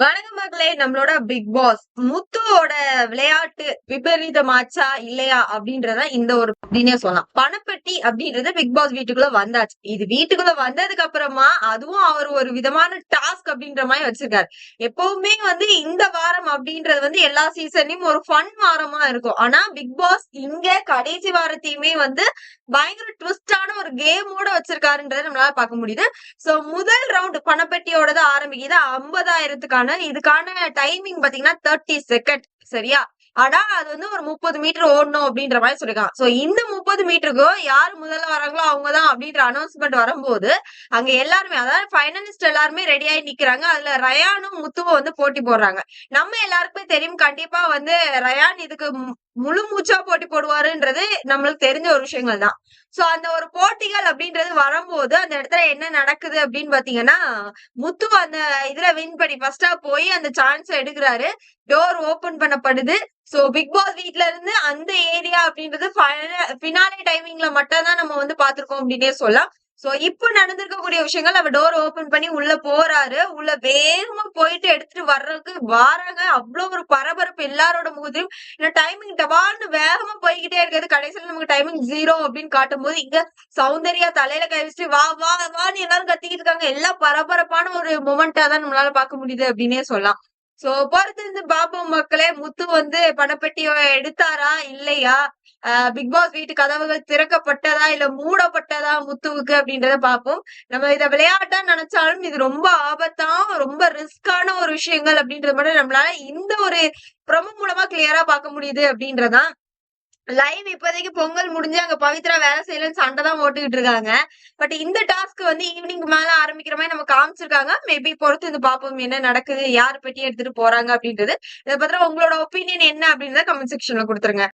வணக்கம் மக்களே. நம்மளோட பிக் பாஸ் முத்துவோட விளையாட்டு விபரீதமாச்சா இல்லையா அப்படின்றத இந்த ஒரு அப்படின்னே சொல்லலாம். பணப்பெட்டி அப்படின்றது பிக் பாஸ் வீட்டுக்குள்ள வந்தாச்சு. இது வீட்டுக்குள்ள வந்ததுக்கு அப்புறமா அதுவும் அவர் ஒரு விதமான டாஸ்க் அப்படின்ற மாதிரி வச்சிருக்காரு. எப்பவுமே இந்த வாரம் அப்படின்றது எல்லா சீசன்லயும் ஒரு ஃபன் வாரமா இருக்கும். ஆனா பிக் பாஸ் இங்க கடைசி வாரத்தையுமே பயங்கர ட்விஸ்டான ஒரு கேமோட வச்சிருக்காருன்றத நம்மளால பார்க்க முடியுது. சோ முதல் ரவுண்ட் பணப்பெட்டியோட ஆரம்பிக்குது. 50,000க்கான இதுக்கான டைமிங் பாத்தீங்கன்னா 30 செகண்ட். சரியா? ஆனா அது ஒரு 30 மீட்டர் ஓடணும் அப்படின்ற மாதிரி சொல்லிருக்காங்க. சோ இந்த 30 மீட்டருக்கும் யாரு முதல்ல வராங்களோ அவங்கதான் அப்படின்ற அனௌன்ஸ்மெண்ட் வரும்போது அங்க எல்லாருமே அதாவது ஃபைனலிஸ்ட் எல்லாருமே ரெடி ஆகி நிக்கிறாங்க. அதுல ரயானும் முத்துவும் போட்டி போடுறாங்க. நம்ம எல்லாருக்குமே தெரியும் கண்டிப்பா ரயான் இதுக்கு முழு மூச்சா போட்டி போடுவாருன்றது நம்மளுக்கு தெரிஞ்ச ஒரு விஷயங்கள் தான். சோ அந்த ஒரு போட்டிகள் அப்படின்றது வரும்போது அந்த இடத்துல என்ன நடக்குது அப்படின்னு பாத்தீங்கன்னா, முத்து அந்த இதுல வின் பண்ணி ஃபர்ஸ்டா போய் அந்த சான்ஸ் எடுக்கிறாரு. டோர் ஓபன் பண்ணப்படுது. சோ பிக் பாஸ் வீட்ல இருந்து அந்த ஏரியா அப்படின்றது ஃபினாலே டைமிங்ல மட்டும் தான் நம்ம பாத்துருக்கோம் அப்படின்னே சொல்லலாம். சோ இப்ப நடந்திருக்கக்கூடிய விஷயங்கள் அவர் டோர் ஓபன் பண்ணி உள்ள போறாரு. உள்ள வேகமா போயிட்டு எடுத்துட்டு வர்றதுக்கு வாராங்க. அவ்வளவு ஒரு பரபரப்பு எல்லாரோட முகத்திலும். இந்த டைமிங் டபால்னு வேகமா போய்கிட்டே இருக்கிறது. கடைசியில நமக்கு டைமிங் 0 அப்படின்னு காட்டும்போது இங்க சௌந்தர்யா தலையில கை வச்சுட்டு வா வா வான்னு எல்லாரும் கத்திக்கிட்டு இருக்காங்க. எல்லாம் பரபரப்பான ஒரு மொமெண்டா தான் நம்மளால பார்க்க முடியுது அப்படின்னே சொல்லலாம். சோ பொறுத்திருந்து பாப்போம் மக்களே. முத்து பணப்பெட்டிய எடுத்தாரா இல்லையா? பிக் பாஸ் வீட்டு கதவுகள் திறக்கப்பட்டதா இல்ல மூடப்பட்டதா முத்துவுக்கு அப்படின்றத பார்ப்போம். நம்ம இத விளையாட்டா நினைச்சாலும் இது ரொம்ப ஆபத்தா ரொம்ப ரிஸ்கான ஒரு விஷயங்கள் அப்படின்றது மட்டும் நம்மளால இந்த ஒரு ப்ரோமோ மூலமா கிளியரா பார்க்க முடியுது அப்படின்றதான். லைவ் இப்போதைக்கு பொங்கல் முடிஞ்சு அங்க பவித்ரா வேலை செய்யலன்னு சண்டை தான் போட்டுக்கிட்டு இருக்காங்க. பட் இந்த டாஸ்க் ஈவினிங் மேல ஆரம்பிக்கிற மாதிரி நம்ம காமிச்சிருக்காங்க. மேபி பொறுத்து இருந்து பார்ப்போம் என்ன நடக்குது, யார் பெட்டி எடுத்துட்டு போறாங்க அப்படின்றது. இதை பத்திர உங்களோட ஒப்பீனியன் என்ன அப்படின்றத கமெண்ட் செக்ஷன்ல கொடுத்துருங்க.